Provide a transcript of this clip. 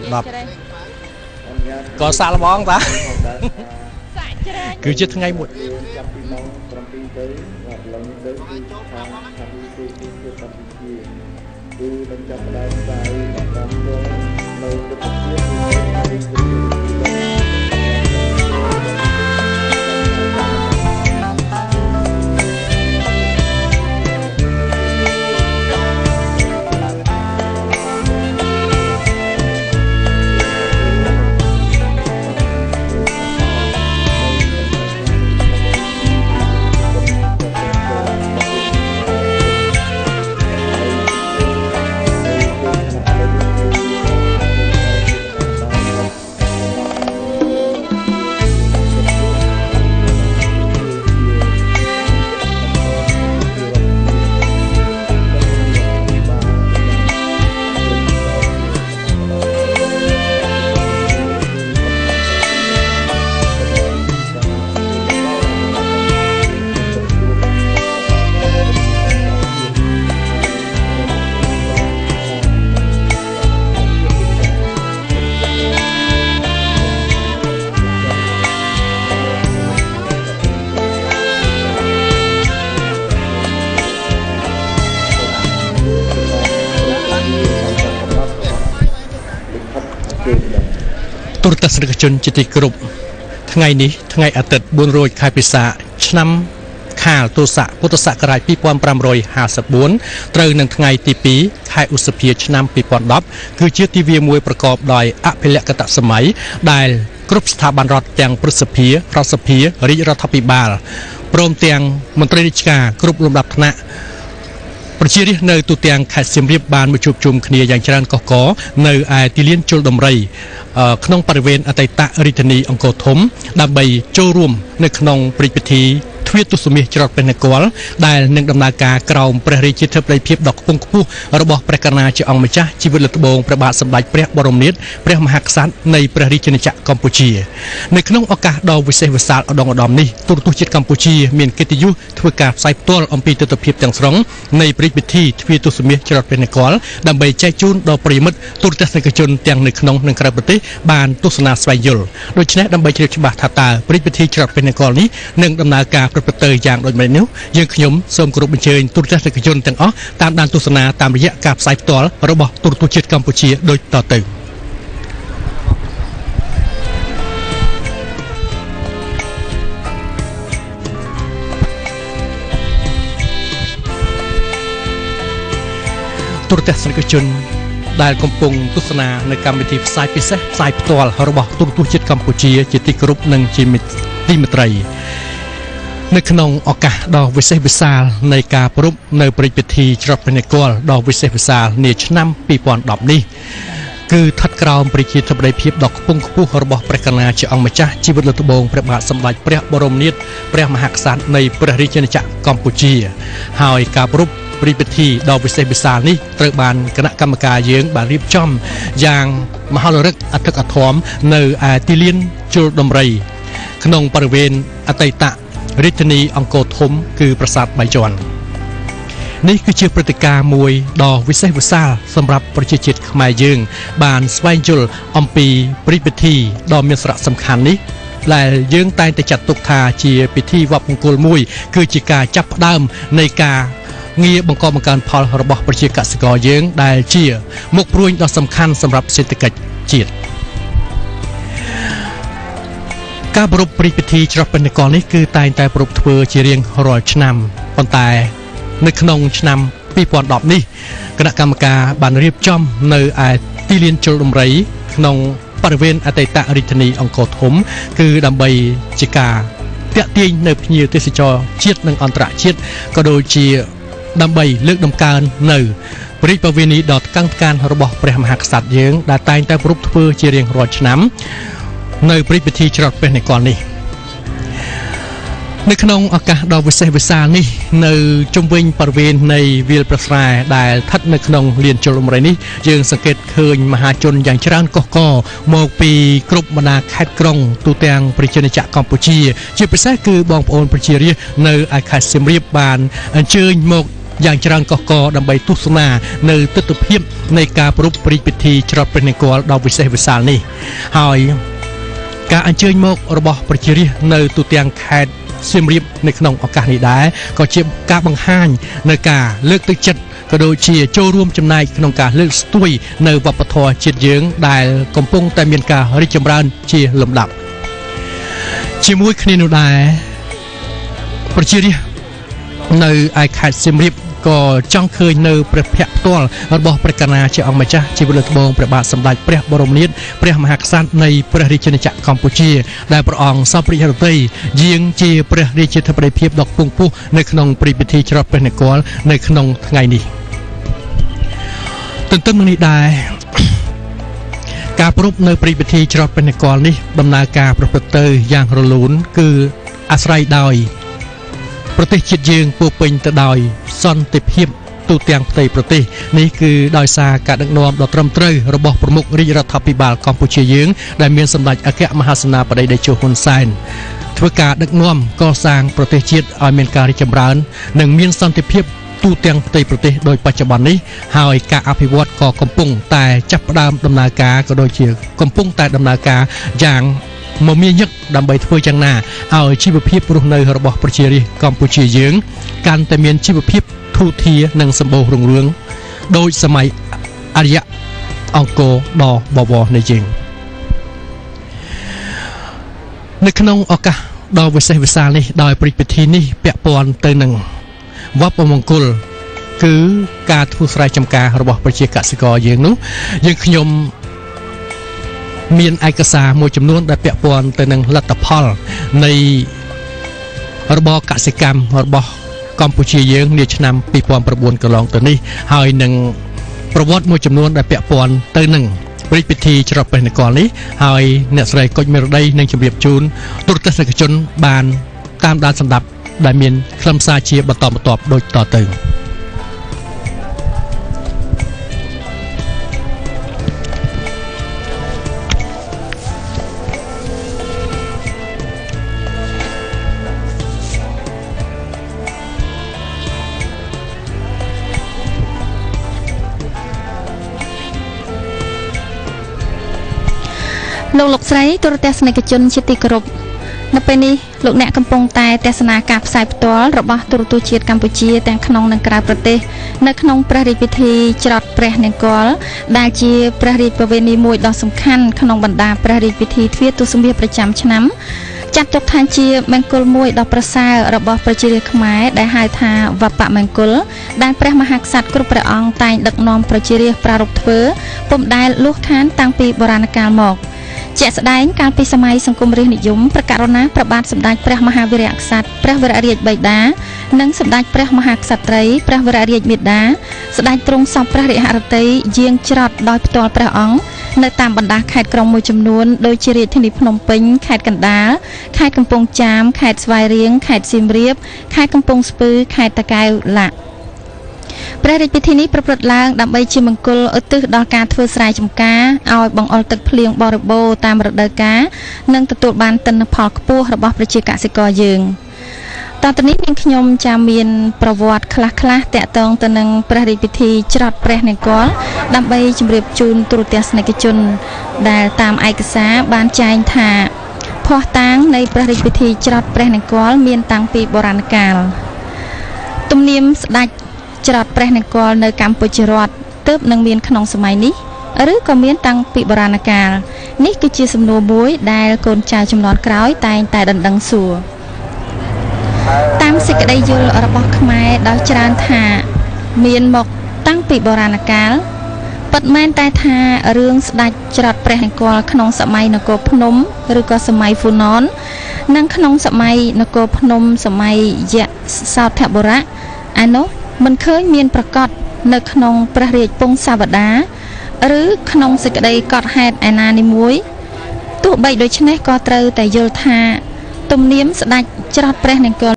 10ក៏សាក់លបងតាគឺជាថ្ងៃមួយទូរទស្សនិកជនជាទីគោរពថ្ងៃនេះថ្ងៃអាទិត្យ4រោចខែពិសាឆ្នាំខាលទស័កពុទ្ធសករាជ2554ត្រូវនឹងថ្ងៃទី2ខែឧសភាឆ្នាំ2010គឺជាទិវាមួយប្រកបដោយអភិលក្ខតសម័យដែលគ្រប់ស្ថាប័នរដ្ឋទាំងព្រឹទ្ធសភារដ្ឋសភារាជរដ្ឋាភិបាលព្រមទាំងមន្ត្រីរាជការគ្រប់លំដាប់ថ្នាក់ប្រជារាស្ត្រនៅទូទាំងខេត្តសៀមរាបបានមកជួបជុំគ្នាយ៉ាងច្រើនកុះករនៅឯទីលានជលដំរីក្នុងបរិវេណអតីតរាជធានីអង្គរធំដើម្បីចូលរួមនៅក្នុងព្រឹត្តិពិធីទ្វារទសមាសច្រត់ព្រះនគរដែលនឹងដំណើរការក្រោមព្រះរាជាធិបតីភាពដ៏ខ្ពង់ខ្ពស់របស់ព្រះករុណាជាអង្គម្ចាស់ជីវិតលើត្បូងព្រះបាទសម្ដេចព្រះបរមនាថព្រះមហាក្សត្រនៃព្រះរាជាណាចក្រកម្ពុជានៅក្នុងឱកាសដ៏វិសេសវិសាលឧត្តមនេះទូរទស្សន៍ជាតិកម្ពុជាមានកិត្តិយសធ្វើការផ្សាយផ្ទាល់អំពីទស្សនវិជ្ជាទាំងស្រុងនៃព្រឹត្តិពិធីទ្វារទសមាសច្រត់ព្រះនគរដើម្បីចែកជូនដល់ប្រិយមិត្តទូរទស្សនិកជនទាំងនៅក្នុងនិងក្រៅប្រទេសបានទស្សនាស្វែងយល់ដូច្នេះដើម្បីជ្រាបច្បាស់ថាតើព្រឹត្តិពិធីច្រត់ព្រះនគរនេះនឹងដំណើរការប្រព្រឹត្តទៅយ៉ាងដូចនេះនោះយើងខ្ញុំសូមគោរពអញ្ជើញទូរទស្សនិកជនទាំងអស់តាមដានទស្សនាតាមរយៈការផ្សាយផ្ទាល់របស់ទូរទស្សន៍ជាតិកម្ពុជាដូចតទៅទូរទស្សនិកជនដែលកំពុងទស្សនានៅកម្មវិធីផ្សាយពិសេសផ្សាយផ្ទាល់របស់ទូរទស្សន៍ជាតិកម្ពុជាជាទីគោរពនិងជាទីមេត្រីនៅក្នុងឱកាសដ៏វិសេសវិសាលនៃការប្រពៃនៅព្រឹត្តិពិធីច្រត់ព្រះនគរដ៏វិសេសវិសាលនាឆ្នាំ2010នេះគឺស្ថិតក្រោមព្រះរាជាធិបតីភាពដ៏ខ្ពង់ខ្ពស់របស់ព្រះករុណាជាអង្គម្ចាស់ជីវិតលើត្បូងព្រះបាទសម្ដេចព្រះបរមនាថព្រះមហាក្សត្រនៃព្រះរាជាណាចក្រកម្ពុជាហើយការប្រពៃព្រឹត្តិពិធីដ៏វិសេសវិសាលនេះត្រូវបានគណៈកម្មការយើងបានរៀបចំយ៉ាងមហោឡារិកអធិកអធមនៅឯទីលានជលដំរីក្នុងបរិវេណអតីតរាជធានីអង្គរធំគឺប្រាសាទបាយ័ននេះគឺជាព្រឹត្តិការណ៍មួយដ៏វិសេសវិសាលសម្រាប់ប្រជាជាតិខ្មែរយើងបានស្វែងយល់អំពីព្រឹត្តិពិធីដ៏មានសារៈសំខាន់នេះដែលយើងតែងតែចាត់ទុកថាជាពិធីវប្បមង្គលមួយគឺជាការចាប់ផ្ដើមនៃការងារបង្កបង្កើនផលរបស់ប្រជាកសិករយើងដែលជាមុខព្រួញដ៏សំខាន់សម្រាប់សេដ្ឋកិច្ចជាតិការប្រារព្ធព្រឹត្តិពិធីច្រត់ព្រះនគរនេះគឺតែងតែប្រារព្ធធ្វើជារៀងរាល់ឆ្នាំប៉ុន្តែនៅក្នុងឆ្នាំ2010នេះគណៈកម្មការបានរៀបចំនៅឯទីលានជលដំរីក្នុងបរិវេណអតីតរាជធានីអង្គរធំគឺដើម្បីជាការទាក់ទាញនៅភ្ញៀវទេសចរជាតិនិងអន្តរជាតិក៏ដូចជាដើម្បីលើកតម្កើងនៅព្រះរាជប្រវេណីដ៏ថ្កឹងថ្កានរបស់ព្រះមហាក្សត្រយើងដែលតែងតែប្រារព្ធធ្វើជារៀងរាល់ឆ្នាំនៅព្រឹត្តិពិធីច្រត់ព្រះនគរនេះនៅក្នុងឱកាសដ៏វិសេសវិសាលនេះនៅជុំវិញបរិវេណនៃវាលប្រស្រែដែលស្ថិតនៅក្នុងលានជលដំរីនេះយើងសង្កេតឃើញមហាជនយ៉ាងច្រើនកុះករមកពីគ្រប់បណ្ដាខេត្តក្រុងទូទាំងប្រជាណាចក្រកម្ពុជាជាពិសេសគឺបងប្អូនប្រជារាស្ត្រនៅឯខេត្តសៀមរាបបានអញ្ជើញមក យ៉ាងច្រើនកកដើម្បីទស្សនានៅទស្សនវិជ្ជានៃការប្រពៃពិធីច្រត់ព្រះនង្គ័លដ៏វិសេសវិសាលនេះហើយការអញ្ជើញមករបស់ប្រជារាស្ត្រនៅទូទាំងខេត្តសៀមរាបនៅក្នុងឱកាសនេះដែរក៏ជាការបង្ហាញនៅការលើកទឹកចិត្តក៏ដូចជាចូលរួមចំណែកក្នុងការលើកស្ទួយនៅវប្បធម៌ជាតិយើងដែលកំពុងតែមានការរីកចម្រើនជាលំដាប់ជាមួយគ្នានោះដែរប្រជារាស្ត្រនៅឯខេត្តសៀមរាបក៏ចង់ឃើញនៅព្រះភ័ក្ត្រផ្ទាល់របស់ព្រះកណាជាអង្គម្ចាស់ជាលើកដំបូងព្រះបាទសម្ដេចព្រះបរមនាថព្រះមហាក្សត្រនៃព្រះរាជាណាចក្រកម្ពុជាដែលព្រះអង្គសពរិទ្ធិតីយាងជាព្រះរាជាធិបតីភាពដ៏ខ្ពង់ខ្ពស់នៅក្នុងព្រឹត្តិពិធីច្រត់ព្រះនង្គ័លនៅក្នុងថ្ងៃនេះទន្ទឹមនឹងនេះដែរការប្រពៃនៅព្រឹត្តិពិធីច្រត់ព្រះនង្គ័លនេះដំណើរការប្រព្រឹត្តទៅយ៉ាងរលូនគឺអាស្រ័យដោយប្រទេសជាតិយើងពោពេញទៅដោយសន្តិភាពទូទាំងផ្ទៃប្រទេសនេះគឺដោយសារការដឹកនាំដ៏ត្រឹមត្រូវរបស់ប្រមុខរាជរដ្ឋាភិបាលកម្ពុជាយើងដែលមានសម្ដេចអគ្គមហាសេនាបតីតេជោហ៊ុនសែនធ្វើការដឹកនាំកសាងប្រទេសជាតិឲ្យមានការរីកចម្រើននិងមានសន្តិភាពទូទាំងផ្ទៃប្រទេសដោយបច្ចុប្បន្ននេះហើយការអភិវឌ្ឍក៏កំពុងតែចាប់ផ្ដើមដំណើរការក៏ដូចជាកំពុងតែដំណើរការយ៉ាងមមាញឹកដើម្បីធ្វើយ៉ាងណាឲ្យជីវភាពរស់នៅរបស់ប្រជារាស្ត្រកម្ពុជាយើងកាន់តែមានជីវភាពធូរធារនិងសម្បូររុងរឿងដោយសម័យអរិយអង្គរដ៏បវរនៃយើងនៅក្នុងឱកាសដ៏វិសេសវិសាលនេះដោយព្រឹត្តិពិធីនេះពាក់ព័ន្ធទៅនឹងវប្បមង្គលគឺការធ្វើស្រែចម្ការរបស់ប្រជាកសិករយើងនោះយើងខ្ញុំមានឯកសារមួយចំនួនដែលពាក់ព័ន្ធទៅនឹងលទ្ធផលនៃរបរកសិកម្មរបស់កម្ពុជាយើងនាឆ្នាំ2009កន្លងទៅនេះហើយនឹងប្រវត្តិមួយចំនួនដែលពាក់ព័ន្ធទៅនឹងព្រឹត្តិពិធីច្រត់ព្រះនង្គ័លនេះហើយអ្នកស្រីកុចមេរដីនឹងជម្រាបជូនទូរទស្សនិកជនបានតាមដានសម្ដាប់ដែលមានខ្លឹមសារជាបន្តបន្ទាប់ដូចតទៅលោកស្រីទូរទស្សនិកជនជាទីគោរពនៅពេលនេះលោកអ្នកកំពុងតែទស្សនាការផ្សាយផ្ទាល់របស់ទូរទស្សន៍ជាតិកម្ពុជាទាំងក្នុងនិងក្រៅប្រទេសនៅក្នុងព្រះរាជពិធីច្រត់ព្រះនង្គ័លដែលជាព្រះរាជប្រវេណីមួយដ៏សំខាន់ក្នុងបណ្ដាព្រះរាជពិធីទ្វារទសមាសប្រចាំឆ្នាំចាត់ទុកថាជាមង្គលមួយដ៏ប្រសើររបស់ប្រជារាស្ត្រខ្មែរដែលហៅថាវប្បមង្គលដែលព្រះមហាក្សត្រគ្រប់ព្រះអង្គតែងដឹកនាំប្រជារាស្ត្រប្រារព្ធធ្វើពុំដែលលួសខានតាំងពីបុរាណកាលមកជាក់ស្ដែងកាលពីសម័យសង្គមរាស្ត្រនិយមព្រះករុណាព្រះបាទសម្ដេចព្រះមហាវីរក្សត្រព្រះវររាជបិតានិងសម្ដេចព្រះមហាក្សត្រីព្រះវររាជមាតាស្ដេចទ្រង់សពព្រះរាជហឫទ័យយាងច្រត់ដោយផ្ទាល់ព្រះអង្គនៅតាមបណ្ដាខេត្តក្រុងមួយចំនួនដូចជារាជធានីភ្នំពេញខេត្តកណ្ដាលខេត្តកំពង់ចាមខេត្តស្វាយរៀងខេត្តសៀមរាបខេត្តកំពង់ស្ពឺខេត្តតាកែវឡាក់ព្រះរាជពិធីនេះប្រព្រឹត្តឡើងដើម្បីជាមង្គលឧទ្ទិសដល់ការធ្វើស្រែចម្ការឲ្យបង្អុរទឹកភ្លៀងបរិបូរណ៍តាមរដូវកាលនិងទទួលបានទិន្នផលខ្ពស់របស់ប្រជាកសិករយើងតទៅនេះនាងខ្ញុំចាំមានប្រវត្តិខ្លះៗតាក់ទងទៅនឹងព្រះរាជពិធីច្រត់ព្រះនង្គ័លដើម្បីជម្រាបជូនទូរទស្សនិកជនដែលតាមឯកសារបានចែងថាភស្តុតាងនៃព្រះរាជពិធីច្រត់ព្រះនង្គ័លមានតាំងពីបុរាណកាលទំនៀមស្ដេចច្រត់ព្រះនង្គ័លនៅកម្ពុជារដ្ឋទើបនឹងមានក្នុងសម័យនេះឬក៏មានតាំងពីបុរាណកាលនេះគឺជាសំណួរមួយដែលកូនចៅជំនាន់ក្រោយតែងតែដណ្ដឹងសួរតាមសេចក្តីយល់របស់ខ្មែរដោយច្រើនថាមានមកតាំងពីបុរាណកាលពិតមែនតែថារឿងស្ដេចច្រត់ព្រះនង្គ័លក្នុងសម័យនគរភ្នំឬក៏សម័យហ្វូណននិងក្នុងសម័យនគរភ្នំសម័យយសោធបុរៈអានោះមិនឃើញមានប្រកាសនៅក្នុងព្រះរាជពង្សាវតារឬក្នុងសេចក្តីកត់ហេតុឯណានីមួយទោះបីដូច្នេះក៏ត្រូវតែយល់ថាទំនៀមស្ដេចច្រត់ព្រះនង្គ័ល